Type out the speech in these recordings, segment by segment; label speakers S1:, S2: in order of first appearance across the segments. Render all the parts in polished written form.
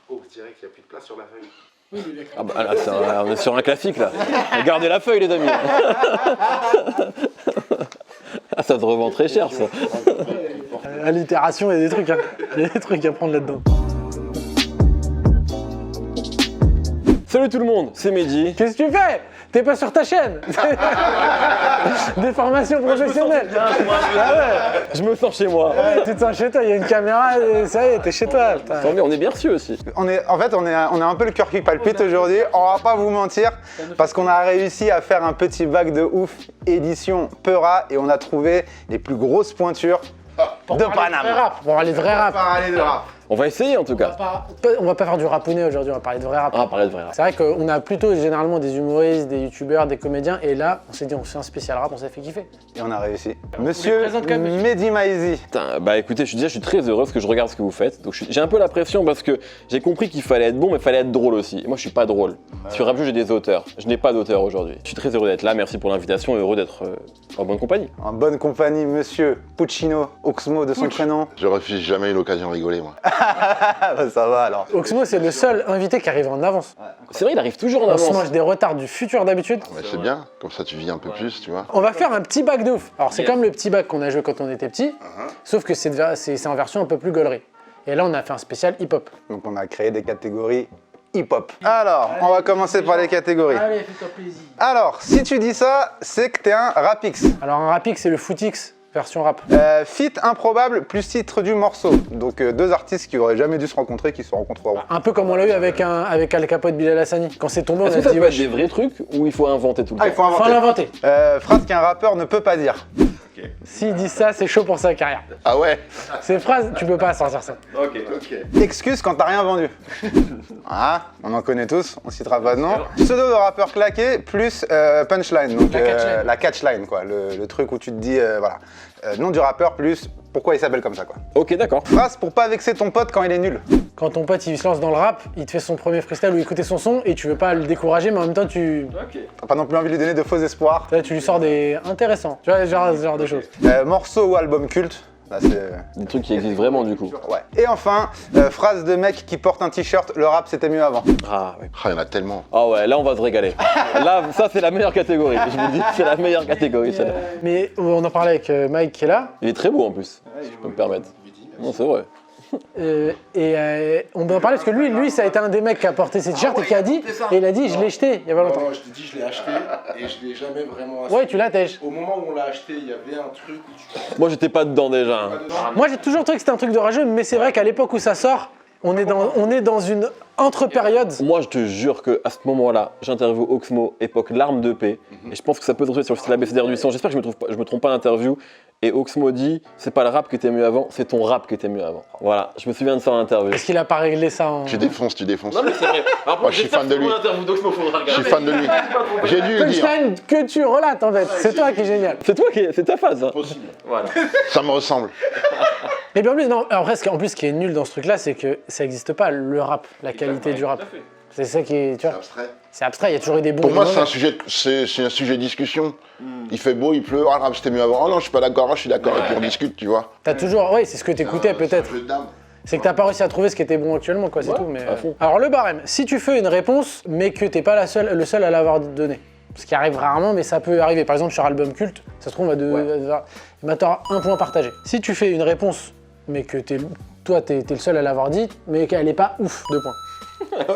S1: Oh, je dirais qu'il n'y a plus de place sur la feuille.
S2: Ah bah là, on est sur un classique là. Regardez la feuille les amis. Ah, ça se revend très cher ça.
S3: Allitération, il y a des trucs, hein. Il y a des trucs à prendre là-dedans.
S2: Salut tout le monde, c'est Mehdi.
S3: Qu'est-ce que tu fais? T'es pas sur ta chaîne. Des formations professionnelles. Ah ouais.
S2: Je me sens chez moi.
S3: Ouais, tu te sens chez toi, il y a une caméra, et ça y est, t'es chez toi. Putain.
S2: Attendez, on est bien reçus aussi.
S4: On a un peu le cœur qui palpite aujourd'hui, on va pas vous mentir, parce qu'on a réussi à faire un petit bac de ouf édition Peura et on a trouvé les plus grosses pointures de Panama.
S3: Pour parler de vrai rap.
S4: Parler de rap.
S2: On va essayer en tout cas.
S3: On va pas faire du rapounet aujourd'hui, on va parler de vrai rap.
S2: Ah, parler de vrai rap.
S3: C'est vrai qu'on a plutôt généralement des humoristes, des youtubeurs, des comédiens, et là, on s'est dit on fait un spécial rap, on s'est fait kiffer.
S4: Et on a réussi. Monsieur
S3: présente quand même,
S4: Mehdi Maizi.
S2: Putain, bah écoutez, je suis très heureux parce que je regarde ce que vous faites. Donc j'ai un peu la pression parce que j'ai compris qu'il fallait être bon, mais il fallait être drôle aussi. Et moi, je suis pas drôle. Sur Rap Jeu, j'ai des auteurs. Je n'ai pas d'auteur aujourd'hui. Je suis très heureux d'être là. Merci pour l'invitation et heureux d'être en bonne compagnie.
S4: En bonne compagnie, monsieur Puccino Oxmo de son prénom.
S1: Je refuse jamais une occasion de rigoler, moi.
S4: Bah, ça va alors.
S3: Oxmo, c'est le seul invité qui arrive en avance.
S2: C'est vrai, il arrive toujours en
S3: On se
S2: avance.
S3: mange des retards du futur d'habitude.
S1: Mais c'est bien, comme ça tu vis un peu plus, tu vois.
S3: On va faire un petit bac de ouf. Alors, c'est
S2: Yes.
S3: comme le petit bac qu'on a joué quand on était petit, sauf que c'est en version un peu plus gaulerie. Et là, on a fait un spécial hip-hop.
S4: Donc on a créé des catégories hip-hop. Alors, on va commencer par les catégories.
S3: Allez, fais-toi plaisir.
S4: Alors, si tu dis ça, c'est que t'es un rapix.
S3: Alors, un rapix, c'est le footix version rap.
S4: Feat improbable plus titre du morceau. Donc deux artistes qui auraient jamais dû se rencontrer, qui se rencontreront.
S3: Un peu comme on l'a eu avec Al Capote Bilal Hassani. Quand c'est tombé, on
S2: Est-ce
S3: a
S2: que ça
S3: dit
S2: peut être
S3: wesh.
S2: des vrais trucs ou il faut inventer tout le
S4: Ah,
S2: temps
S4: il faut
S3: Faut
S4: inventer.
S3: l'inventer.
S4: Phrase qu'un rappeur ne peut pas dire.
S3: S'il dit ça, c'est chaud pour sa carrière.
S1: Ah ouais.
S3: Ces phrases, tu peux pas sortir ça.
S1: Ok.
S4: Excuse quand t'as rien vendu. Ah, on en connaît tous, on citera pas de nom. Pseudo de rappeur claqué plus punchline, donc la catchline quoi, le truc où tu te dis voilà, nom du rappeur plus pourquoi il s'appelle comme ça quoi.
S2: Ok, d'accord.
S4: Phrase pour pas vexer ton pote quand il est nul.
S3: Quand ton pote il se lance dans le rap, il te fait son premier freestyle ou écouter son son et tu veux pas le décourager, mais en même temps
S4: T'as pas non plus envie de lui donner de faux espoirs.
S3: là, tu lui sors des intéressants. Tu vois, ce genre de choses.
S4: Morceau ou album culte. Là, c'est...
S2: Des trucs qui existent vraiment du coup.
S4: Ouais. Et enfin, phrase de mec qui porte un t-shirt, le rap c'était mieux avant.
S2: Ah ouais.
S1: Ah, il y en a tellement.
S2: Ah ouais, là on va se régaler. Là, ça c'est la meilleure catégorie. Je vous le dis, c'est la meilleure catégorie celle-là.
S3: Mais on en parlait avec Mike qui est là.
S2: Il est très beau en plus, si je peux me permettre. Non, c'est vrai.
S3: On peut en parler parce que lui, ça a été un des mecs qui a porté ses t-shirts et qui a dit, et il a dit, je l'ai jeté il y a pas longtemps.
S5: Non, je t'ai dit, je l'ai acheté et je l'ai jamais vraiment acheté.
S3: Ouais, tu l'attèches.
S5: Au moment où on l'a acheté, il y avait un truc où tu
S2: Moi j'étais pas dedans déjà. hein.
S3: Moi, j'ai toujours trouvé que c'était un truc de rageux, mais c'est vrai qu'à l'époque où ça sort, on est dans une entre-période.
S2: Moi je te jure que à ce moment-là, j'interviewe Oxmo, époque l'arme de paix, et je pense que ça peut se retrouver sur le site ABCDR du son. J'espère que je me trompe pas d'interview. Et Oxmo dit, c'est pas le rap qui était mieux avant, c'est ton rap qui était mieux avant. Voilà, je me souviens de ça en interview.
S3: Est-ce qu'il a pas réglé ça en...
S1: Tu défonces.
S2: Non mais c'est vrai. Alors,
S1: Moi, je suis fan de lui. Je suis fan de lui. J'ai dû le dire.
S3: Punchline que tu relates en fait, c'est toi qui est génial.
S2: C'est ta phase. Hein.
S5: possible.
S2: Voilà.
S1: Ça me ressemble.
S3: Mais bien en plus, non, après, en plus, ce qui est nul dans ce truc-là, c'est que ça n'existe pas, le rap, la qualité du rap. C'est ça qui est, tu vois,
S1: Abstrait.
S3: c'est abstrait, il y a toujours eu des bons
S1: Pour
S3: et
S1: moi,
S3: des
S1: c'est un
S3: mauvais.
S1: sujet de discussion. Il fait beau, il pleut. Ah, le rap c'était mieux avant. Oh non, je suis pas d'accord. Ah, je suis d'accord. Et puis on discute, tu vois.
S3: T'as toujours, ouais, c'est ce que t'écoutais peut-être.
S1: C'est un jeu d'âme.
S3: C'est que t'as pas réussi à trouver ce qui était bon actuellement, quoi, c'est
S2: Ouais,
S3: tout. Mais,
S2: à fond.
S3: Alors le barème, si tu fais une réponse, mais que t'es pas le seul à l'avoir donné, ce qui arrive rarement, mais ça peut arriver. Par exemple, sur album culte, ça se trouve, bah, t'auras un point partagé. Si tu fais une réponse, mais que toi, t'es le seul à l'avoir dit, mais qu'elle est pas ouf, 2 points.
S4: Il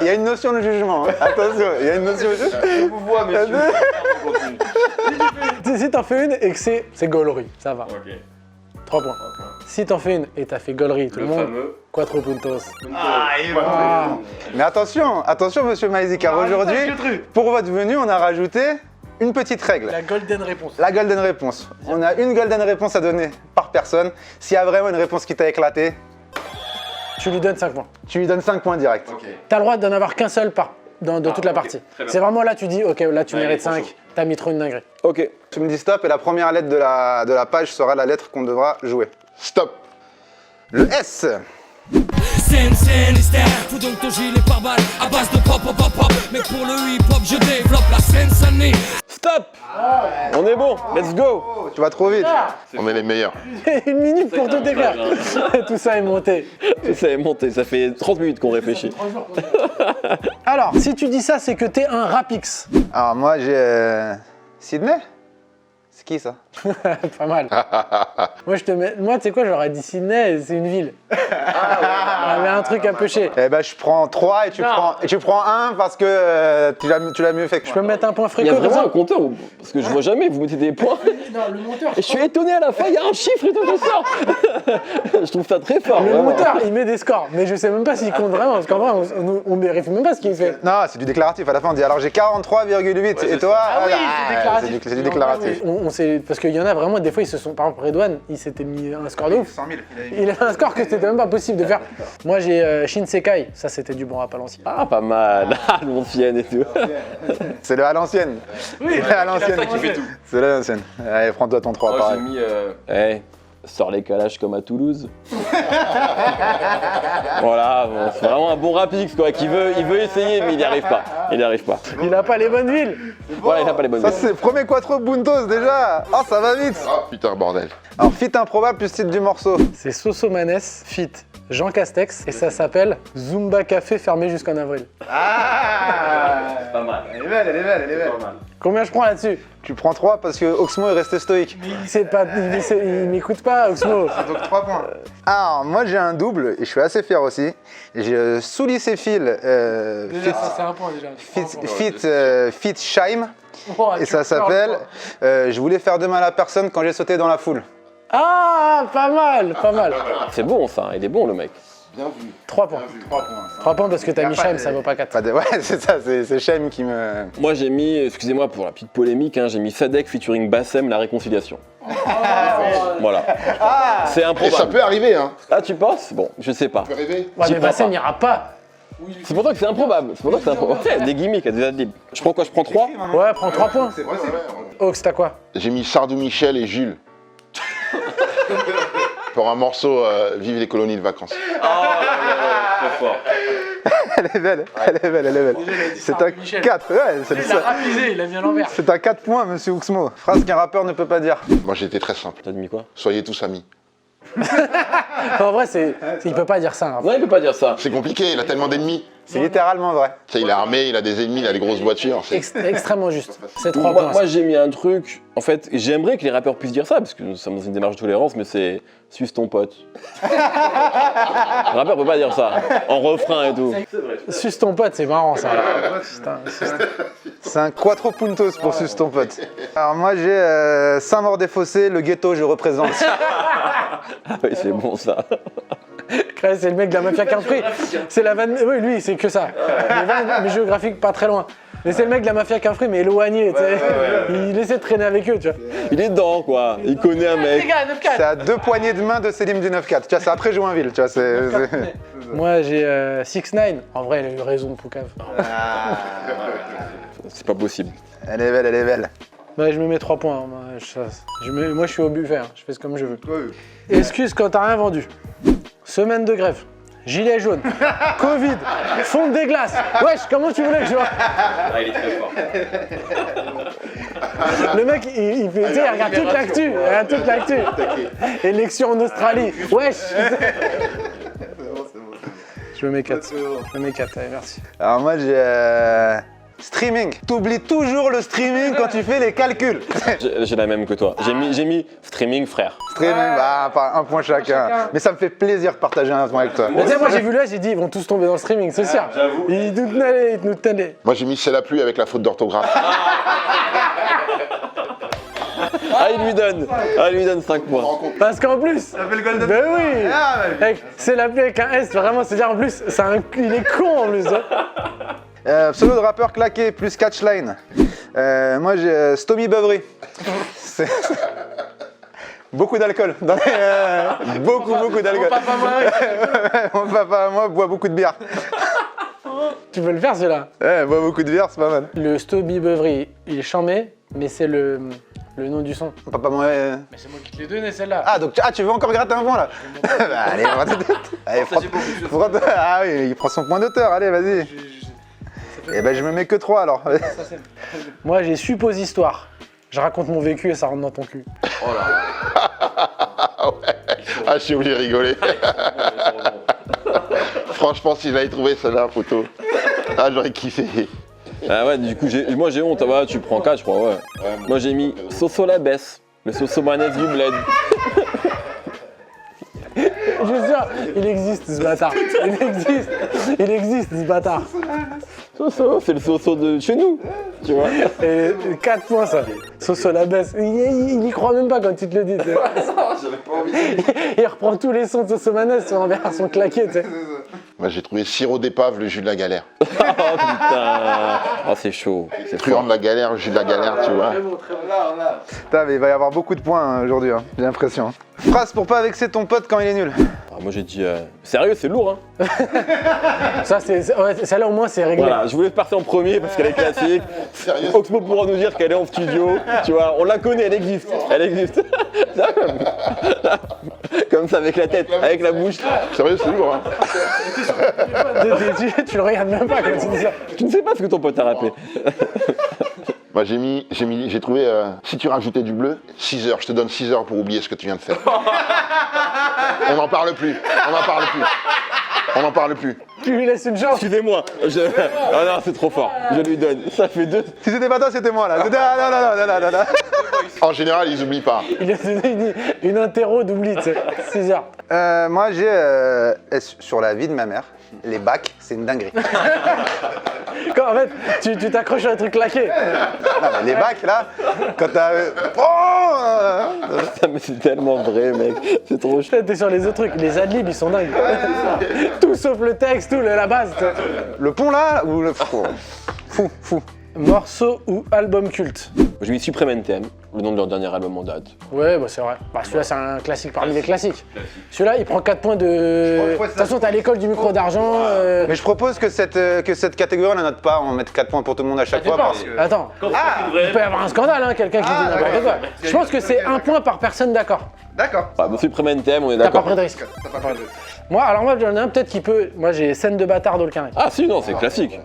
S4: y a une notion de jugement. Hein. Attention, il y a une notion de jugement.
S5: Je vous vois, messieurs.
S3: Si t'en fais une et que c'est gaulerie, ça va. 3 points. Si t'en fais une et t'as fait gaulerie, tout le monde, 4 puntos. Ah.
S4: Mais attention, monsieur Maizi, car aujourd'hui, pour votre venue, on a rajouté une petite règle.
S3: La golden réponse.
S4: La golden réponse. On a une golden réponse à donner par personne. S'il y a vraiment une réponse qui t'a éclaté,
S3: Tu lui donnes 5 points.
S4: tu lui donnes 5 points directs.
S3: T'as le droit d'en avoir qu'un seul dans toute la partie. C'est vraiment là, tu dis, ok, là tu mérites 5, t'as mis trop une dinguerie.
S2: Ok.
S4: Tu me dis stop et la première lettre de la page sera la lettre qu'on devra jouer.
S1: Stop.
S4: Le S.
S6: scène, faut donc ton gilet par balle à base de pop, pop, pop, pop. Mais pour le hip-hop, je développe la scène, ça n'est.
S2: Stop. On est bon, let's go.
S4: Tu vas trop vite.
S1: On est les meilleurs.
S3: 1 minute pour tout écrire. Tout ça est monté.
S2: Ça est monté, ça fait 30 minutes qu'on réfléchit.
S3: Alors, si tu dis ça, c'est que t'es un rapix.
S4: Alors moi j'ai Sydney. C'est qui ça?
S3: Pas mal. Moi, tu sais quoi, j'aurais dit Sydney, c'est une ville. Ah, mais un truc un peu chier.
S4: Eh ben je prends 3 et tu prends 1 parce que tu l'as mieux fait que
S3: Je peux me mettre un point
S2: Il y
S3: fréco
S2: a
S3: comme
S2: vraiment
S3: ça?
S2: un compteur parce que je vois jamais, vous mettez des points.
S3: Non, le monteur.
S2: Et je suis étonné à la fin, il y a un chiffre et tout qui sort. Je trouve ça très fort.
S3: Le
S2: vraiment.
S3: monteur, il met des scores, mais je sais même pas s'il compte vraiment, parce qu'en vrai, on vérifie même pas ce qu'il fait.
S4: Non, c'est du déclaratif. À la fin, on dit alors j'ai 43,8 et toi
S3: Ah oui, c'est déclaratif.
S4: C'est du déclaratif.
S3: On sait, parce qu'il y en a vraiment, des fois, ils se sont, par exemple, Redouane, il s'était mis un score de ouf.
S4: 100 000.
S3: Il avait un score que c'était même pas possible de faire. Moi, j'ai Shinsekai, ça c'était du bon rap à l'ancienne.
S2: Ah, pas mal. Ah, l'ancienne et tout.
S4: C'est le à l'ancienne.
S3: Oui,
S4: C'est à l'ancienne. C'est à l'ancienne. Allez, prends-toi ton 3
S2: Moi, j'ai
S4: pareil.
S2: mis. Sors les calages comme à Toulouse. Voilà, bon, c'est vraiment un bon rapix quoi. Il veut essayer, mais il n'y arrive pas. Il n'y arrive pas.
S3: Il a pas les bonnes villes.
S2: Voilà, il n'a pas les bonnes
S4: Ça
S2: idées.
S4: c'est premier quattro Buntos déjà. Oh ça va vite.
S1: Ah putain, bordel.
S4: Alors fit improbable plus titre du morceau.
S3: C'est Sosomanes, fit Jean Castex, et ça s'appelle Zumba Café fermé jusqu'en avril.
S4: Ah
S2: Pas mal.
S4: Elle est belle, elle est belle, elle est belle.
S3: Combien je prends là-dessus?
S4: Tu prends 3 parce que Oxmo est resté stoïque.
S3: Il m'écoute pas, Oxmo.
S4: Donc 3 points. Alors moi j'ai un double et je suis assez fier aussi. J'ai sous lycée Phil
S3: c'est un point déjà.
S4: Fit Shime
S3: Oh,
S4: et
S3: tu
S4: ça
S3: pleures,
S4: s'appelle
S3: toi.
S4: Je voulais faire de mal à personne quand j'ai sauté dans la foule.
S3: Ah, pas mal, pas mal.
S2: C'est bon ça, il est bon le mec.
S5: Bien vu.
S3: 3 points. 3 points parce que t'as mis Shaim, ça vaut pas 4.
S4: Ouais c'est ça, c'est Shime qui me...
S2: Moi j'ai mis, excusez-moi pour la petite polémique, hein, j'ai mis Sadek featuring Bassem, la réconciliation. Voilà. C'est
S1: Et ça
S2: improbable.
S1: peut arriver, hein.
S2: Ah tu penses? Bon, je sais pas.
S1: Ça peut arriver.
S3: Ouais,
S2: J'y
S3: mais
S2: crois
S3: Bassem
S2: pas.
S3: n'ira pas.
S2: C'est pour ça que c'est improbable. C'est pour ça que c'est improbable. Ouais, des gimmicks, des adlibs. Je prends quoi? Je prends 3?
S3: Ouais, prends 3 points.
S5: C'est vrai, c'est vrai.
S3: Ox, t'as quoi?
S1: J'ai mis Sardou Michel et Jules. Pour un morceau Vive les colonies de vacances.
S2: Trop fort.
S4: Elle est belle, elle est belle, elle est belle. C'est un 4, ouais,
S3: Il a rapisé, il a mis à l'envers.
S4: c'est un 4 points monsieur Oxmo. Phrase qu'un rappeur ne peut pas dire.
S1: Moi j'étais très simple.
S2: T'as mis quoi?
S1: Soyez tous amis.
S3: En vrai, il peut pas dire ça. Hein.
S2: Non, il peut pas dire ça.
S1: C'est compliqué, il a tellement d'ennemis.
S4: C'est littéralement vrai.
S1: Tu sais, il est armé, il a des ennemis, il a des grosses voitures. C'est-
S3: Extrêmement juste. C'est 3
S2: Moi,
S3: points.
S2: moi, j'ai mis un truc. En fait, j'aimerais que les rappeurs puissent dire ça, parce que nous sommes dans une démarche de tolérance, mais c'est suce ton pote. Le rappeur peut pas dire ça, en refrain et tout.
S3: Suce ton pote, c'est marrant ça.
S4: C'est un quattro puntos pour sucer ton pote. Alors moi j'ai Saint-Maur-des-Fossés, le ghetto je représente.
S2: Ah oui, c'est bon ça.
S3: Ouais, c'est le mec de la mafia 15 prix. C'est la vanne. Oui, lui, c'est que ça. Les vannes, mais géographique, pas très loin. Mais c'est le mec de la mafia 15 prix, mais éloigné. Tu sais. Il essaie de traîner avec eux, tu vois.
S2: Il est dedans, quoi. Il connaît un
S3: Les
S2: mec.
S3: gars,
S4: C'est à 2 poignées de main de Selim du 9-4. Tu vois, c'est après Joinville, tu vois, c'est...
S3: Moi, j'ai 6ix9ine. En vrai, il a eu raison, Poucave.
S2: C'est pas possible.
S4: Elle est belle, elle est belle.
S3: Ouais, je me mets 3 points. Hein. Moi, je suis au buffet. Hein. Je fais comme je veux. Excuse quand t'as rien vendu. Semaine de grève. Gilet jaune. Covid. Fonte des glaces. Wesh, comment tu voulais que je vois?
S2: Ah, il est très fort.
S3: Le mec, il fait, tu sais, il regarde toute l'actu. Il regarde toute l'actu. Élection en Australie. Wesh. Je me mets 4. Je me mets 4, allez, merci.
S4: Alors moi j'ai... Streaming. T'oublies toujours le streaming quand tu fais les calculs.
S2: J'ai la même que toi. J'ai mis streaming, frère.
S4: Streaming, bah, pas un point chacun. Mais ça me fait plaisir de partager un point avec toi.
S3: Mais tu sais, moi j'ai vu là, j'ai dit, ils vont tous tomber dans le streaming, c'est sûr.
S2: j'avoue.
S3: Ils nous tenaient.
S1: Moi j'ai mis C'est la pluie avec la faute d'orthographe.
S2: Ah, il lui donne 5 points.
S3: Parce qu'en plus.
S4: Ça fait le golden.
S3: Ben oui.
S4: Ah, bah,
S3: Mec, c'est l'appli avec un S, vraiment, c'est-à-dire en plus, il est con en plus. Hein.
S4: Pseudo de rappeur claqué plus catchline. Moi j'ai Stomy Beuvery. C'est- Beaucoup d'alcool. Beaucoup d'alcool. Mon papa à moi boit beaucoup de bière.
S3: Tu peux le faire celui-là.
S4: Ouais, boit beaucoup de bière, c'est pas mal.
S3: Le Stoby Beuvery, il est chambé, mais c'est le Le nom du son.
S4: Papa, moi.
S3: Mais c'est moi qui te l'ai donné celle-là.
S4: Ah, donc tu veux encore gratter un point là? Bah, allez, allez, ah oui, il prend son point d'auteur, allez, vas-y. Eh ben, je me mets que 3 alors.
S3: Moi j'ai suppositoire. Je raconte mon vécu et ça rentre dans ton cul.
S2: Oh là.
S1: Ah, je suis obligé de rigoler. Franchement, si j'avais trouvé celle-là, photo, ah, j'aurais kiffé.
S2: Ah ouais, du coup, moi j'ai honte. Ah bah, tu prends 4, je crois, ouais. Moi j'ai mis Soso la baisse, le Soso mayonnaise du bled.
S3: Je suis sûr, il existe ce bâtard. Il existe ce bâtard.
S2: Soso, c'est le Soso de chez nous, tu vois.
S3: Et 4 points ça. Soso la baisse. Il y croit même pas quand tu te le dis. Tu sais. Il reprend tous les sons de Soso mayonnaise en version claquée. Tu sais.
S1: Moi, j'ai trouvé sirop d'épave, le jus de la galère.
S2: Oh putain. Oh, c'est chaud. C'est
S1: Truand de la galère, le jus de la galère, tu vois.
S4: Putain, mais il va y avoir beaucoup de points hein, aujourd'hui, hein, j'ai l'impression. Phrase pour pas vexer ton pote quand il est nul.
S2: Ah, moi j'ai dit. Sérieux, c'est lourd, hein.
S3: Ça, ouais, celle-là au moins c'est réglé.
S2: Voilà, je voulais partir en premier parce qu'elle est classique.
S1: Sérieux.
S2: Oxmo pourra nous dire qu'elle est en studio. Tu vois, on la connaît, elle existe. Elle existe. Comme ça, avec la tête, avec la bouche.
S1: Sérieux, c'est lourd, hein.
S3: Tu le regardes même pas quand tu dis ça.
S2: Tu ne sais pas ce que ton pote a rappé.
S1: Moi, j'ai trouvé, si tu rajoutais du bleu, 6 heures. Je te donne 6 heures pour oublier ce que tu viens de faire. On n'en parle plus. On n'en parle plus.
S3: Tu lui laisses une chance.
S2: Excusez-moi. Ah non, c'est trop fort. Je lui donne. Ça fait 2.
S4: Si c'était pas toi, c'était moi là. Ah, non.
S1: En général, ils oublient pas.
S3: Il a donné une interro d'oubli, tu sais. 6 heures.
S4: Moi j'ai sur la vie de ma mère, les bacs, c'est une dinguerie.
S3: Quand, en fait, tu t'accroches à un truc claqué.
S4: Non, mais les bacs là, quand t'as.
S2: Putain, mais c'est tellement vrai, mec. C'est trop chaud.
S3: T'es sur les autres trucs. Les adlibs, ils sont dingues. Tout sauf le texte, tout, la base. Tu sais.
S4: Le pont là, ou le. Fou.
S3: Morceau ou album culte?
S2: J'ai mis Supreme NTM, le nom de leur dernier album en date.
S3: Ouais, bah c'est vrai. Bah celui-là, c'est un classique parmi les classiques. Celui-là, il prend 4 points de. De toute façon, t'as l'école du micro d'argent.
S4: Mais je propose que cette catégorie on la note pas, on mette 4 points pour tout le monde à chaque fois. Parce que...
S3: Attends, il peut y avoir un scandale, hein, quelqu'un qui dit n'importe quoi. Je pense que c'est 1 point par personne d'accord.
S4: D'accord.
S2: Ah, bah, Supreme NTM, on est
S3: T'as pas
S2: d'accord.
S3: pris de risque. Moi, alors moi, j'en ai un peut-être qui peut. Moi, j'ai Scène de bâtard dans le carré.
S2: Ah si, non, c'est classique.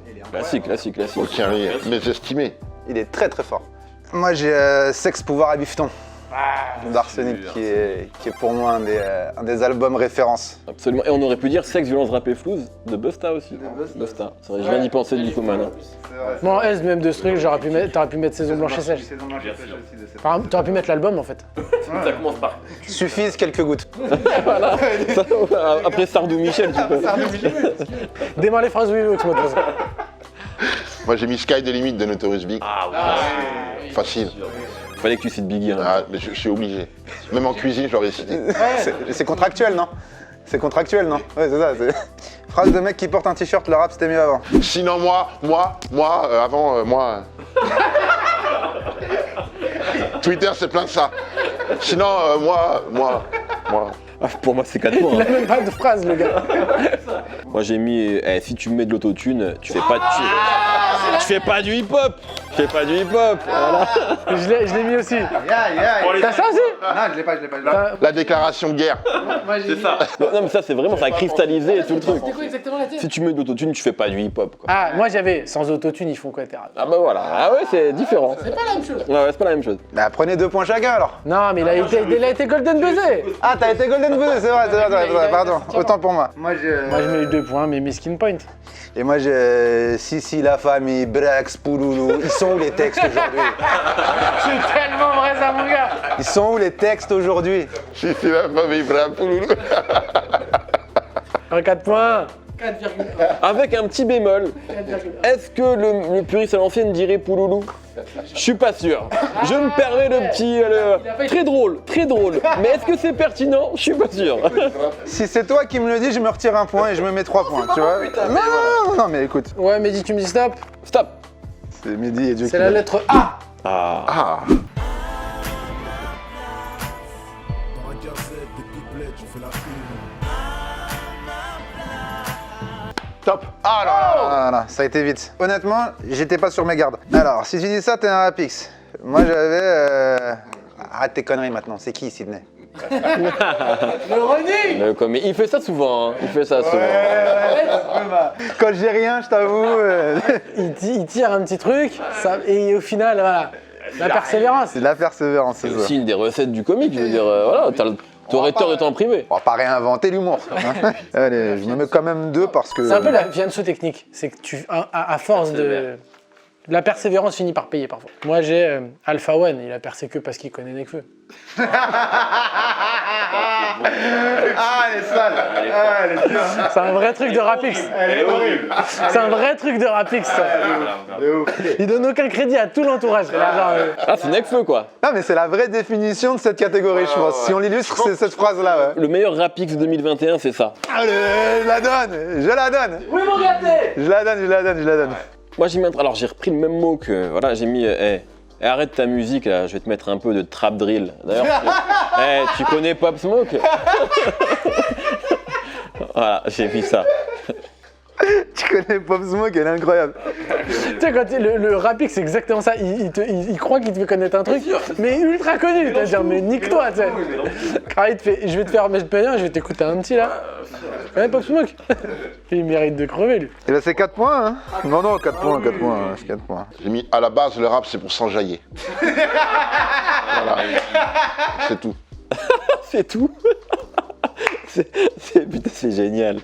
S2: Classique.
S1: Ok, mais estimé.
S4: Il est très fort. Moi j'ai Sexe, pouvoir et bifton. D'Arsenic qui est pour moi un des albums références.
S2: Absolument. Et on aurait pu dire Sexe, violence, rap et flouze de Busta aussi. Busta. C'est vrai, je viens d'y penser du coup maintenant.
S3: Moi, en S, même de ce truc, t'aurais pu mettre Saison Blanche et Sèche. Enfin, t'aurais pu mettre l'album en fait.
S2: Ça commence par.
S4: Suffisent quelques gouttes.
S2: Voilà. Après Sardou Michel, tu peux.
S3: Démarre les phrases oui, de toute façon.
S1: Moi, j'ai mis Sky the Limit de Notorious Big. Facile.
S2: Fallait que tu cites Biggie. Hein.
S1: Ah, mais je suis obligé. Même en cuisine, je l'aurais cité.
S4: C'est contractuel, non? C'est contractuel, non? Ouais, c'est ça. Phrase de mec qui porte un t-shirt, le rap c'était mieux avant.
S1: Sinon, avant, moi. Twitter, c'est plein de ça. Sinon, moi.
S2: Ah, pour moi, c'est 4 points.
S3: Il a même pas de phrase, le gars.
S2: Moi, j'ai mis si tu mets de l'autotune, tu fais pas tu fais pas du hip-hop. Tu fais pas du hip-hop. Voilà.
S3: Je l'ai mis aussi. T'as ça aussi?
S4: Non, je l'ai pas.
S1: La déclaration de guerre.
S2: C'est ça. Non, mais ça, c'est vraiment, ça a cristallisé tout le truc.
S3: C'est quoi exactement la tienne?
S2: Si tu mets de l'autotune, tu fais pas du hip-hop. Quoi.
S3: Ah, moi j'avais sans autotune, ils font quoi, t'es rap?
S2: Ah bah voilà. Ah ouais, c'est différent.
S3: C'est pas la même chose.
S2: Ouais, c'est pas la même chose.
S4: Bah prenez 2 points chacun alors.
S3: Non, mais il a été golden buzzé.
S4: Ah, t'as été golden buzzer, c'est vrai, pardon. Autant pour moi.
S3: Moi je mets 2 points, mais Miskin Point.
S4: Et moi j'ai si la famille, Brax, Pouloulou, ils sont où les textes aujourd'hui?
S3: C'est tellement vrai ça, mon gars.
S4: Ils sont où les textes aujourd'hui?
S1: Si c'est la famille Brapouloulou.
S3: 4 points.
S2: Avec un petit bémol, est-ce que le puriste à l'ancienne dirait Pouloulou? Je suis pas sûr. Je me permets le petit... très drôle. Mais est-ce que c'est pertinent? Je suis pas sûr.
S4: Si c'est toi qui me le dis, je me retire 1 point et je me mets 3 points, tu vois? Non, mais écoute,
S3: Ouais, Mehdi, tu me dis stop.
S2: Stop.
S4: c'est Mehdi et Dieu qui
S3: C'est la lettre A.
S1: Ah. Top.
S4: Ah là, ça a été vite. Honnêtement, j'étais pas sur mes gardes. Alors, si tu dis ça, t'es un rapix. Moi j'avais... Arrête tes conneries maintenant, c'est qui Sydney?
S3: Le running.
S2: Mais il fait ça souvent, hein. Il fait ça souvent.
S4: Quand j'ai rien, je t'avoue...
S3: Il tire un petit truc, et au final, voilà. La persévérance.
S4: C'est de la persévérance, c'est
S2: C'est
S4: ça.
S2: aussi une des recettes du comique, je veux dire, voilà, t'aurais tort de t'en priver.
S4: On va pas réinventer l'humour. Hein. Allez, je me mets quand même 2 parce que...
S3: C'est un peu la Fianso technique. C'est que à force de... La persévérance finit par payer parfois. Moi j'ai Alpha One, il a percé que parce qu'il connaît Nekfeu.
S4: Ah, elle est sale. Ah, elle est dure.
S3: C'est un vrai truc de Rapix.
S4: Elle est horrible.
S3: C'est un vrai truc de Rapix. Ça. Il donne aucun crédit à tout l'entourage.
S2: Ah, c'est Nekfeu quoi.
S4: Non, mais c'est la vraie définition de cette catégorie, je pense. Si on l'illustre, c'est cette phrase-là, ouais.
S2: Le meilleur Rapix 2021, c'est ça.
S4: Allez, je la donne.
S3: Oui mon gâté.
S4: Je la donne.
S2: Moi, alors j'ai repris le même mot que, voilà, j'ai mis, arrête ta musique là, je vais te mettre un peu de trap drill. D'ailleurs, tu connais Pop Smoke? Voilà, j'ai mis ça.
S4: Tu connais Pop Smoke, elle est incroyable.
S3: Tu sais, quand le Rapix, c'est exactement ça. Il croit qu'il te fait connaître un truc, mais ultra connu. Tu vas dire, mais nique-toi, tu sais. Quand il te fait, je vais te faire mettre payant, je vais t'écouter un petit là. Tu connais Pop Smoke? Il mérite de crever, lui.
S4: Et là, c'est 4 points, hein. Non, 4 points, c'est 4 points.
S1: J'ai mis à la base, le rap, c'est pour s'enjailler. Voilà. C'est tout.
S2: C'est tout. Putain, c'est génial.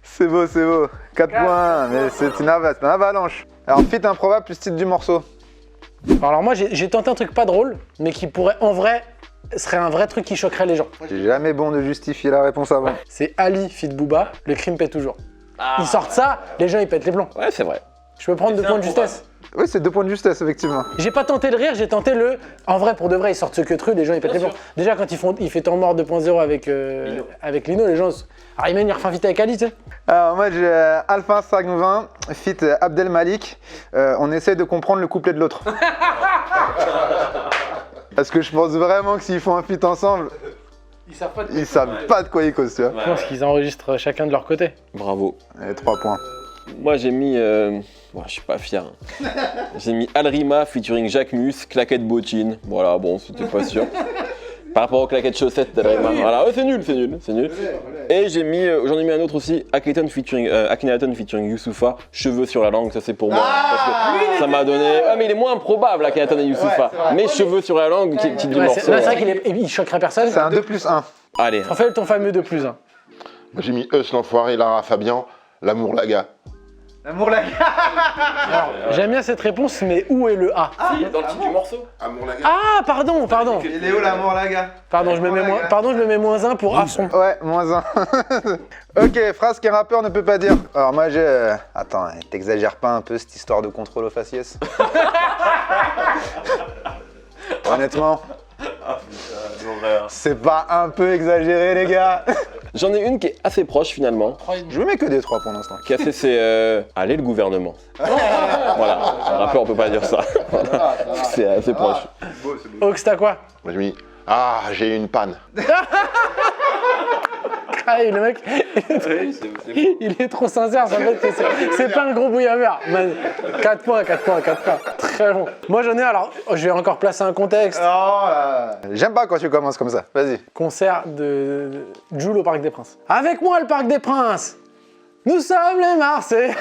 S4: C'est beau. 4 points, mais c'est une avalanche. Alors, feat improbable plus titre du morceau.
S3: Alors moi, j'ai tenté un truc pas drôle, mais qui pourrait, en vrai, serait un vrai truc qui choquerait les gens.
S4: C'est jamais bon de justifier la réponse avant.
S3: C'est Ali feat Booba, le crime paie toujours. Ils sortent ça, les gens ils pètent les plombs.
S2: Ouais, c'est vrai.
S3: Je peux prendre 2 points de justesse.
S4: Oui, c'est 2 points de justesse, effectivement.
S3: J'ai pas tenté le rire, j'ai tenté le... En vrai, pour de vrai, ils sortent ce que truc, les gens ils pètent les plombs. Déjà, quand il fait temps mort 2.0 avec Lino, les gens... Ayman, il refait vite avec Ali, tu sais.
S4: Alors, moi, j'ai Alpha Sagnovin, feat Abdel Malik. On essaie de comprendre le couplet de l'autre. Parce que je pense vraiment que s'ils font un feat ensemble, ils savent pas de quoi ils causent, tu vois.
S3: Je pense qu'ils enregistrent chacun de leur côté.
S2: Bravo.
S4: Allez, 3 points.
S2: Moi, j'ai mis, bon, je suis pas fier. Hein. J'ai mis Alrima featuring Jacques Mus, claquette bottine. Voilà, bon, c'était pas sûr. Par rapport aux claquettes chaussettes d'Alrima. Voilà, ouais, c'est nul. Et j'en ai mis un autre aussi, Akhenaton featuring Youssoupha, cheveux sur la langue, ça c'est pour moi. Parce que ça m'a donné. Ah, mais il est moins improbable, Akhenaton et Youssoupha. Mais cheveux sur la langue, titre du morceau.
S3: C'est vrai qu'il choquerait personne.
S4: C'est un 2+1.
S2: Allez.
S3: En fait, ton fameux 2+1.
S1: Moi, j'ai mis Eus l'enfoiré, Lara Fabian, l'amour laga.
S4: L'amour la
S3: Alors, j'aime bien cette réponse, mais où est le A?
S2: Dans le titre du morceau.
S1: Amour laga.
S3: Ah, pardon.
S4: Il est où l'amour la gars?
S3: Pardon, je me mets -1 pour affront.
S4: Ouais, -1. Ok, phrase qu'un rappeur ne peut pas dire. Alors moi j'ai... Attends, t'exagères pas un peu cette histoire de contrôle au faciès? Honnêtement, c'est pas un peu exagéré les gars?
S2: J'en ai une qui est assez proche finalement.
S4: Je me mets que des 3 pour l'instant.
S2: Qui a fait c'est allez le gouvernement. Voilà, un rappeur on peut pas dire ça. Voilà. C'est assez proche.
S3: Ox, t'as quoi?
S1: Moi, j'ai mis j'ai eu une panne.
S3: Ah, et le mec, il est trop sincère, ça fait que c'est pas un gros bouillard. 4 points. Très bon. Moi j'en ai, alors, je vais encore placer un contexte.
S4: J'aime pas quand tu commences comme ça, vas-y.
S3: Concert de Jul au Parc des Princes. Avec moi, le Parc des Princes, nous sommes les Marseillais.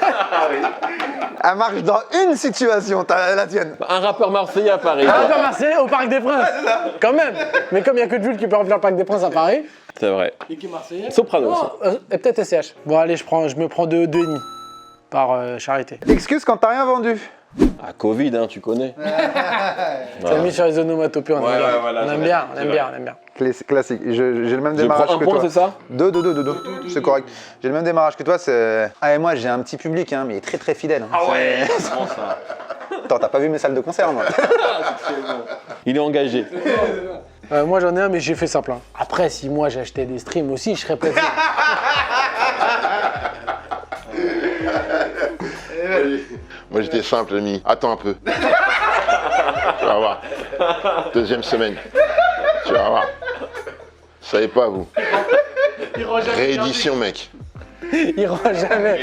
S4: Elle marche dans une situation, t'as la tienne.
S2: Un rappeur marseillais à Paris.
S3: Un rappeur marseillais au Parc des Princes. Quand même. Mais comme il n'y a que Jul qui peut remplir le Parc des Princes à Paris.
S2: C'est vrai.
S3: Et qui est marseillais.
S2: Soprano aussi.
S3: Et peut-être SCH. Bon, allez, je me prends 2,5 par charité.
S4: Excuse quand t'as rien vendu.
S2: Ah, Covid, hein, tu connais.
S3: T'as mis sur les onomatopées, on aime bien.
S4: Classique. J'ai le même
S2: Je
S4: démarrage
S2: prends un
S4: que
S2: point,
S4: toi.
S2: c'est ça?
S4: 2. C'est correct. J'ai le même démarrage que toi, c'est... Ah et moi j'ai un petit public, hein, mais il est très fidèle. Hein.
S2: Ah ouais. Comment ça?
S4: Attends, t'as pas vu mes salles de concert, moi?
S2: Il est engagé.
S3: Moi j'en ai un, mais j'ai fait simple. Hein. Après, si moi j'achetais des streams aussi, je serais plaisir.
S1: Moi, j'étais simple, j'ai mis attends un peu. Tu vas voir. 2e semaine. Tu vas voir. Vous savez pas, vous. Réédition, mec.
S3: Il rend jamais.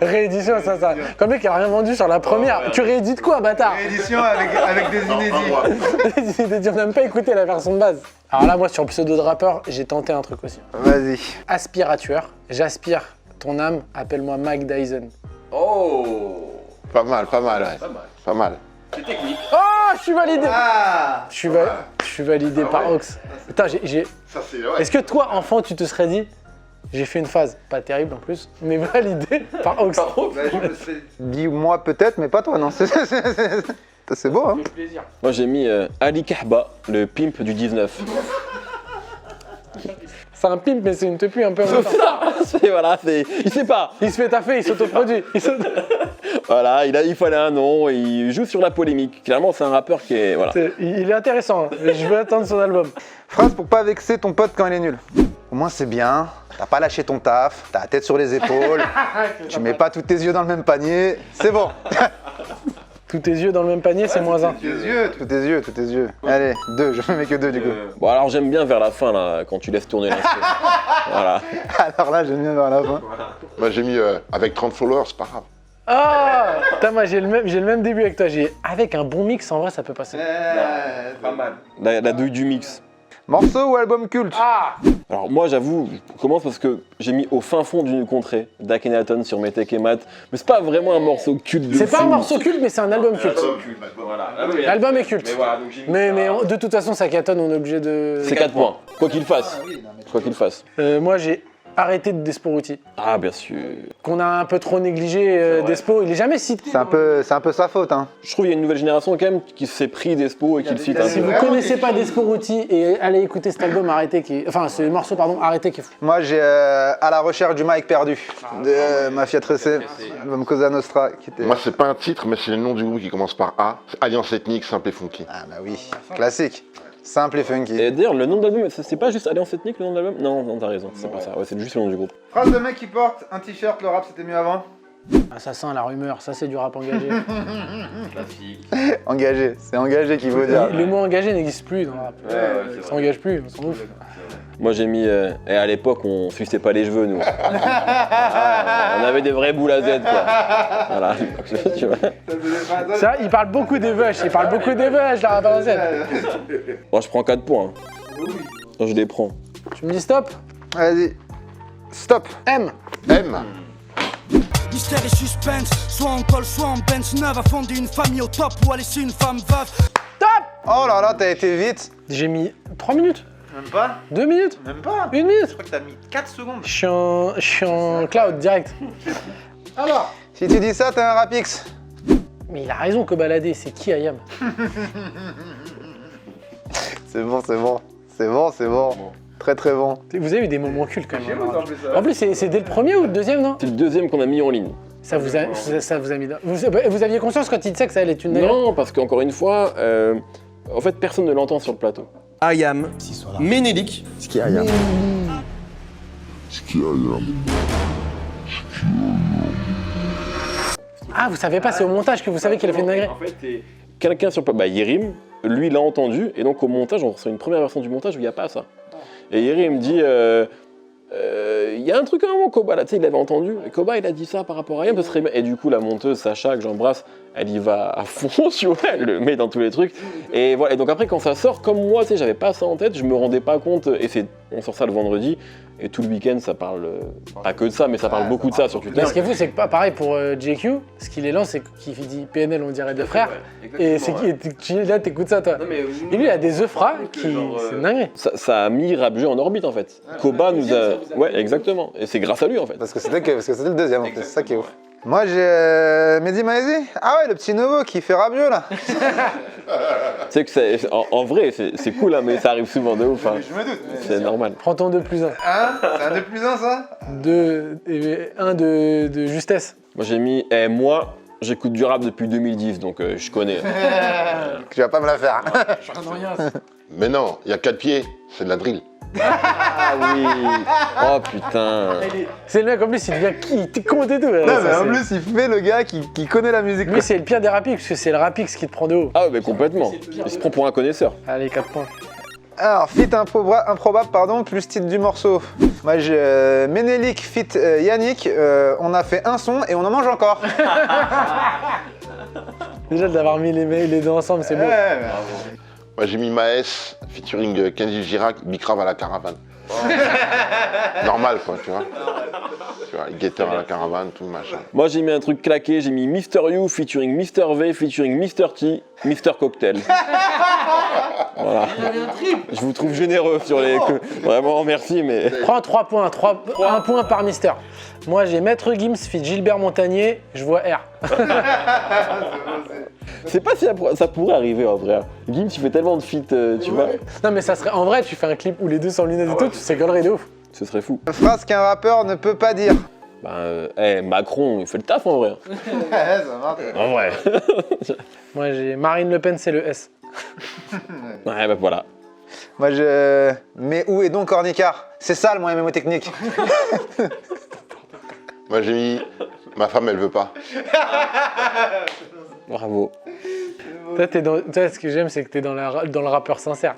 S3: Réédition, ça. Comme le mec qui a rien vendu sur la première. Tu réédites quoi, bâtard?
S4: Réédition avec des inédits.
S3: On n'a même pas écouté la version de base. Alors là, moi, sur le pseudo de rappeur, j'ai tenté un truc aussi.
S4: Vas-y.
S3: Aspirateur. J'aspire ton âme, appelle-moi Mike Dyson.
S2: Oh.
S1: Pas mal, ouais. Pas mal.
S2: C'est technique.
S3: Oh, je suis validé.
S4: Ah
S3: Je suis validé par Ox. Putain,
S1: Ça, c'est ouais.
S3: Est-ce que toi, enfant, tu te serais dit, j'ai fait une phase, pas terrible en plus, mais validé par Ox?
S4: Dis-moi peut-être, mais pas toi, non. C'est beau, hein.
S2: Moi j'ai mis Ali Kahba, le pimp du 19.
S3: C'est un pimp, mais c'est une tepu un peu en même temps.
S2: Il sait pas.
S3: Il se fait taffer, il s'autoproduit.
S2: Voilà, il fallait un nom, il joue sur la polémique. Clairement, c'est un rappeur qui est. Voilà.
S3: Il est intéressant, hein. Je veux attendre son album.
S4: Phrase pour pas vexer ton pote quand il est nul. Au moins c'est bien, t'as pas lâché ton taf, t'as la tête sur les épaules, tu mets pas tous tes yeux dans le même panier, c'est bon.
S3: Tous tes yeux dans le même panier, c'est moins un.
S4: Tous tes yeux. Allez, 2, je mets que 2 du coup.
S2: Bon, alors j'aime bien vers la fin, là, quand tu laisses tourner l'instru. Voilà.
S4: Alors là, j'aime bien vers la fin.
S1: Moi, j'ai mis avec 30 followers, c'est pas grave.
S3: Ah, putain, moi j'ai le même début avec toi. Avec un bon mix, en vrai, ça peut passer.
S5: Pas mal.
S2: La douille du mix.
S4: Morceau ou album culte?
S3: Ah,
S2: Alors moi j'avoue, je commence parce que j'ai mis au fin fond d'une contrée d'Akhenaton sur Metek et Mat, mais c'est pas vraiment un morceau culte de
S3: c'est pas
S2: fou.
S3: un morceau culte, mais c'est un album culte.
S2: Voilà.
S3: L'album est culte. Mais de toute façon, Sakaton, on est obligé de.
S2: C'est 4 points, quoi qu'il fasse. Quoi qu'il fasse.
S3: Moi, j'ai arrêté de Desporuti,
S2: Ah bien sûr.
S3: qu'on a un peu trop négligé. Despo, il est jamais cité.
S4: C'est un peu sa faute, hein.
S2: Je trouve qu'il y a une nouvelle génération quand même qui s'est pris d'Espo et qui le cite un
S3: Si
S2: peu.
S3: vous connaissez pas Desporuti et allez écouter cet album Arrêté ce morceau pardon Arrêté qui est fou.
S4: Moi j'ai À la recherche du Mike perdu de Mafia Tressé, l'album Cosa Nostra qui était...
S1: Moi, c'est pas un titre, mais c'est le nom du groupe qui commence par A. C'est Alliance ethnique, simple et funky.
S4: Ah bah oui, classique, simple et funky.
S2: Et d'ailleurs le nom de l'album, c'est pas juste Alliance Ethnique le nom de l'album? Non, t'as raison, c'est pas ça, ouais, c'est juste le nom du groupe.
S4: Phrase de mec qui porte un t-shirt, le rap c'était mieux avant.
S3: Assassin, la rumeur, ça c'est du rap engagé.
S4: Engagé, c'est engagé qu'il faut dire.
S3: Le mot engagé n'existe plus dans le rap. Ça s'engage plus, on s'en ouf.
S2: Moi j'ai mis, et à l'époque on suçait pas les cheveux nous. On avait des vrais boules à Z quoi. Voilà, tu vois.
S3: Ça, il parle beaucoup des vaches, la rap à Z.
S2: Moi je prends 4 points. Je les prends.
S3: Tu me dis stop?
S4: Vas-y, stop.
S3: M.
S1: M.
S6: Mystère et suspense, soit en col, soit en bench neuve, a fondé une famille au top ou a laissé une femme veuve.
S3: Stop!
S4: Oh là là, t'as été vite.
S3: J'ai mis 3 minutes,
S5: Même pas
S3: 2 minutes,
S5: Même pas
S3: 1 minute.
S5: Je crois que t'as mis 4 secondes.
S3: Je suis en cloud direct. Alors.
S4: Si tu dis ça, t'es un rapix.
S3: Mais il a raison que balader, c'est qui Ayam?
S4: C'est bon. Très très bon.
S3: Vous avez eu des moments cultes quand même. En plus, c'est dès le premier ou le deuxième, non?
S2: C'est le deuxième qu'on a mis en ligne.
S3: Ça vous a mis. Vous aviez conscience quand il disait que ça allait être une dinguerie?
S2: Non, parce qu'encore une fois, en fait personne ne l'entend sur le plateau.
S7: Ayam, Ménélique,
S3: Ah, vous savez pas, c'est au montage que vous savez qu'il a fait une dinguerie.
S2: En fait, c'est quelqu'un sur le plateau, Yerim, lui l'a entendu, et donc au montage, on reçoit une première version du montage où il n'y a pas ça. Et Yerim dit, il y a un truc à un moment, Koba, là, tu sais, il l'avait entendu, et Koba, il a dit ça par rapport à Ayam, ce serait bien. Et du coup, la monteuse, Sacha, que j'embrasse, elle y va à fond, tu vois, elle le met dans tous les trucs. Et voilà, et donc après, quand ça sort, comme moi, tu sais, j'avais pas ça en tête, je me rendais pas compte, et on sort ça le vendredi, et tout le week-end, ça parle, pas que de ça, mais ça parle beaucoup de ça sur Twitter.
S3: Mais ce qui est fou, c'est que pareil pour JQ, ce qu'il est lent, c'est qu'il dit PNL, on dirait deux frères. Et c'est là, t'écoutes ça, toi. Et lui, il a des euphrats qui. C'est une dinguerie.
S2: Ça a mis Rap Jeu en orbite en fait. Koba nous a. Ouais, exactement. Et c'est grâce à lui en fait.
S4: Parce que c'était le deuxième en fait, c'est ça qui est ouf. Moi j'ai Mehdi Maizi. Ah ouais, le petit nouveau qui fait rap là.
S2: Tu sais que en vrai, c'est cool, hein, mais ça arrive souvent de ouf. Hein.
S4: Je me doute.
S2: C'est normal.
S3: Prends ton 2 plus 1.
S4: Hein? C'est un 2 plus 1 ça?
S3: 1 de justesse.
S2: Moi j'ai mis. Moi, j'écoute du rap depuis 2010, donc je connais.
S4: Tu vas pas me la faire.
S1: Mais non, il y a 4 pieds, c'est de la drill.
S2: Ah oui. Oh putain.
S3: C'est le mec, en plus, il devient qui? T'es con et tout.
S4: Non mais en plus il fait le gars qui connaît la musique.
S3: Lui, c'est le pire des rapiks, parce que c'est le rapix qui te prend de haut.
S2: Ah ouais, mais complètement. Il se prend pour un connaisseur.
S3: Allez, 4 points.
S4: Alors, feat improbable, pardon, plus titre du morceau. Moi, j'ai Ménélique feat Yannick. On a fait un son et on en mange encore.
S3: Déjà d'avoir mis les deux ensemble, c'est beau.
S1: Moi j'ai mis Maes featuring Kenji Girac, Bicrave à la caravane. Normal quoi, tu vois. Tu vois, guetteur à la caravane, tout machin.
S2: Moi j'ai mis un truc claqué, j'ai mis Mr. You featuring Mr. V featuring Mr. T, Mr. Cocktail. Voilà. Je vous trouve généreux sur les... Vraiment merci mais...
S3: Prends 3 points, 1 point par Mister. Moi j'ai Maître Gims feat Gilbert Montagnier, je vois R.
S2: Je sais pas si ça pourrait arriver en vrai. Gims tu fais tellement de feats, tu vois.
S3: Non mais ça serait, en vrai tu fais un clip où les deux sont en lunettes et tout, tu rigolerais de ouf.
S2: Ce serait fou.
S4: Phrase qu'un rappeur ne peut pas dire.
S2: Macron il fait le taf en vrai. En vrai.
S3: Moi j'ai Marine Le Pen, c'est le S.
S2: Ouais bah voilà.
S4: Moi, mais où est donc Ornicard? C'est ça le moyen mémotechnique.
S1: Moi j'ai mis ma femme elle veut pas.
S2: Bravo.
S3: Toi, ce que j'aime, c'est que t'es dans le rappeur sincère.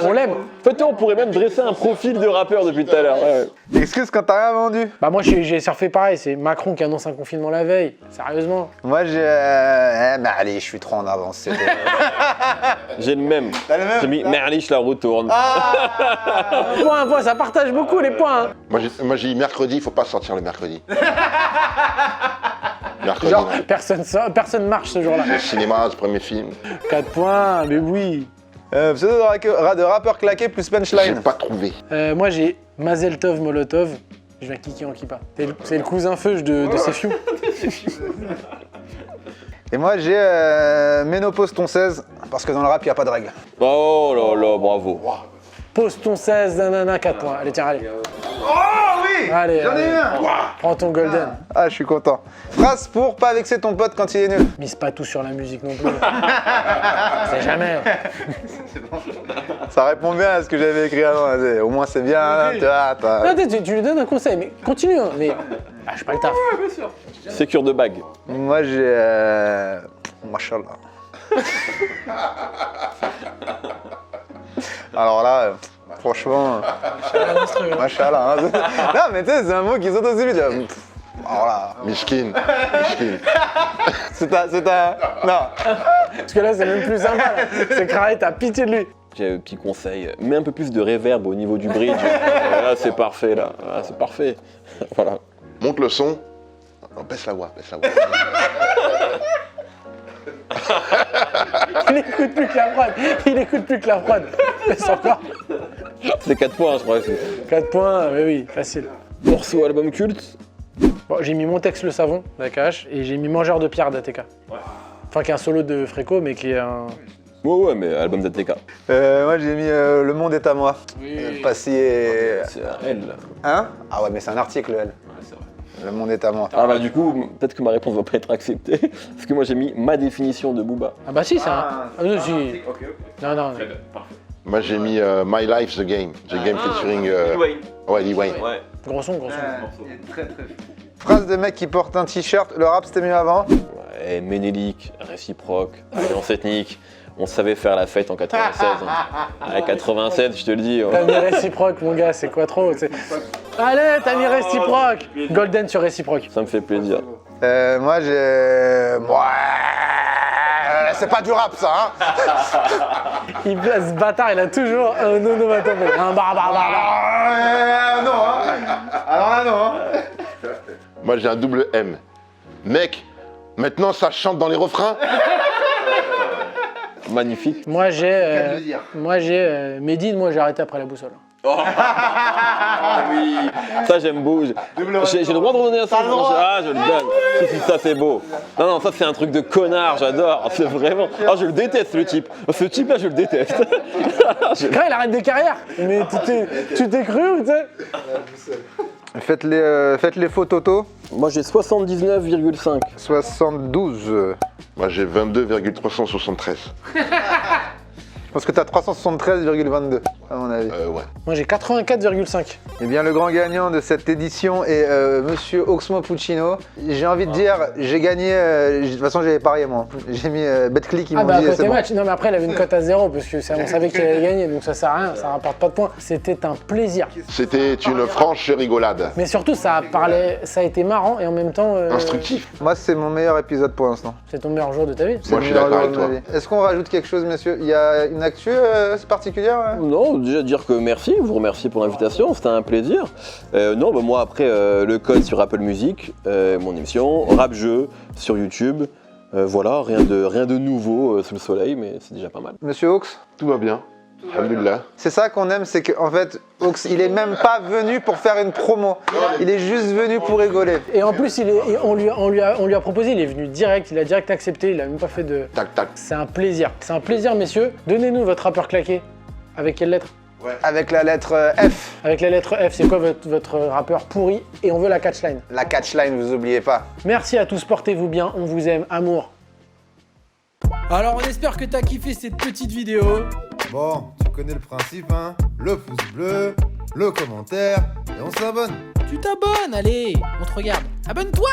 S3: On l'aime.
S2: En fait, on pourrait même dresser un profil de rappeur depuis tout à l'heure. Ouais.
S4: Excuse quand t'as rien vendu.
S3: Bah moi j'ai surfé pareil, c'est Macron qui annonce un confinement la veille. Sérieusement.
S4: Moi, j'ai... bah allez, je suis trop en avance. c'était-
S2: J'ai le même. J'ai mis Merlich la retourne.
S3: Point, ça partage beaucoup les points. Hein.
S1: Moi j'ai dit mercredi, il faut pas sortir le mercredi. Mercredi,
S3: Genre,
S1: non.
S3: personne marche ce jour-là.
S1: Le cinéma, ce premier film.
S3: 4 points, mais oui.
S4: Pseudo de rappeur claqué plus
S1: J'ai
S4: punchline.
S1: pas trouvé.
S3: Moi j'ai Mazel Tov Molotov, je viens kiki en kippa. C'est le cousin feuge de Sefiu.
S4: Et moi, j'ai Ménopause ton 16, parce que dans le rap, il n'y a pas de règles.
S2: Oh là là, bravo.
S3: Pose ton 16, nanana, 4 points. Allez, tiens, allez.
S4: Oh oui.
S3: Allez,
S4: J'en ai
S3: allez.
S4: eu un.
S3: Prends ton golden.
S4: Ah, je suis content. Phrase pour pas vexer ton pote quand il est nul.
S3: Mise pas tout sur la musique non plus. C'est jamais.
S4: Ça répond bien à ce que j'avais écrit avant. Au moins, c'est bien. Hein,
S3: Non, tu lui donnes un conseil, mais continue. Hein, mais lâche pas le taf.
S2: Sécure de bague.
S4: Moi, j'ai... Machallah. Alors là, franchement... Machallah. Hein. Non, mais tu sais, c'est un mot qui saute aussi vite. Alors là...
S1: Miskin.
S4: C'est un... Non.
S3: Parce que là, c'est même plus sympa. Là. C'est Kraï, t'as pitié de lui.
S2: J'ai un petit conseil, mets un peu plus de reverb au niveau du bridge. Là, c'est parfait, là. Ah, c'est parfait. Voilà.
S1: Monte le son. Oh, baisse la voix, baisse la voix.
S3: Il écoute plus que la prod. Il écoute plus que la prod. Laisse encore.
S2: C'est 4 points, je crois.
S3: 4 points, mais oui, facile.
S2: Morceau album culte.
S3: Bon, j'ai mis Montex le savon d'AKH et j'ai mis Mangeur de pierre d'ATK. Enfin, qui est un solo de Fréco, mais qui est un.
S2: Ouais, mais album d'ATK.
S4: Moi, j'ai mis Le monde est à moi. Passy et...
S2: C'est un L.
S4: Hein? Ah ouais, mais c'est un article, elle. Le monde est à moi.
S2: Ah bah du coup, peut-être que ma réponse va pas être acceptée. Parce que moi j'ai mis ma définition de Booba.
S3: Ah bah si, c'est un. Ah non, si. Non.
S1: Moi j'ai mis My Life's the Game. The Game featuring... Ouais, Lil Wayne.
S2: Ouais.
S3: Gros son.
S4: Phrase de mec qui porte un t-shirt, le rap c'était mieux avant.
S2: Ouais, Ménélique, réciproque, alliance ethnique. On savait faire la fête en 96. Hein. À 87, je te le dis.
S3: T'as mis réciproque, mon gars, c'est quoi trop? Allez, t'as mis réciproque. Golden sur réciproque.
S2: Ça me fait plaisir.
S4: Moi j'ai... Ouais... C'est pas du rap ça, hein.
S3: Ce bâtard, il a toujours un onomatopée. Un
S4: Non, hein. Alors là, non, hein.
S1: Moi j'ai un double M. Mec, maintenant ça chante dans les refrains.
S2: Magnifique.
S3: Moi j'ai Médine, moi j'ai arrêté après la boussole.
S2: Ah oui, ça j'aime beau. J'ai le droit de redonner un sens. Ah, je le donne. Si, ça c'est beau. Non, ça c'est un truc de connard, j'adore. C'est vraiment. Ah, je le déteste le type. Ce type là, je le déteste.
S3: Quand il arrête des carrières. Mais tu t'es cru ou tu sais?
S4: Faites les faux Toto.
S2: Moi j'ai 79,5.
S4: 72.
S1: Moi j'ai 22,373.
S4: Je pense que t'as 373,22. à mon avis.
S1: Ouais.
S3: Moi j'ai 84,5.
S4: Eh bien, le grand gagnant de cette édition est Monsieur Oxmo Puccino. J'ai envie de dire, j'ai gagné. De toute façon, j'avais parié moi. J'ai mis BetClick, ils
S3: Ah
S4: m'ont
S3: bah
S4: dit
S3: côté
S4: c'est bon.
S3: match. Non mais après il avait une cote à 0 parce que on savait qu'il allait gagner, donc ça sert à rien, ça rapporte pas de points. C'était un plaisir.
S1: C'était une franche rigolade.
S3: Mais surtout ça a été marrant et en même temps
S1: Instructif.
S4: Moi, c'est mon meilleur épisode pour l'instant.
S3: c'est ton meilleur jour de ta vie.
S4: C'est
S1: Moi,
S4: le
S1: je suis
S4: meilleur
S1: d'accord
S4: jour
S1: avec
S4: de ma vie. Est-ce qu'on rajoute quelque chose, messieurs? Il y a une actu particulière
S2: Non, déjà dire que merci, vous remercier pour l'invitation, c'était un plaisir. Non, bah moi après, le code sur Apple Music, mon émission, rap jeu sur YouTube. Voilà, rien de nouveau sous le soleil, mais c'est déjà pas mal.
S4: Monsieur Ox?
S1: Tout va bien. Alhamdulillah.
S4: C'est ça qu'on aime, c'est qu'en fait, Ox, il est même pas venu pour faire une promo. Il est juste venu pour rigoler.
S3: Et en plus on lui a proposé, il est venu direct, il a direct accepté, il a même pas fait de.
S1: Tac, tac.
S3: C'est un plaisir. C'est un plaisir messieurs. Donnez-nous votre rappeur claqué. Avec quelle lettre?
S4: Avec la lettre F.
S3: Avec la lettre F, c'est quoi votre rappeur pourri? Et on veut la catchline.
S4: La catchline, vous oubliez pas.
S3: Merci à tous, portez-vous bien, on vous aime, amour.
S7: Alors on espère que t'as kiffé cette petite vidéo.
S8: Bon, tu connais le principe, hein? Le pouce bleu, le commentaire, et on s'abonne.
S7: Tu t'abonnes, allez, on te regarde. Abonne-toi!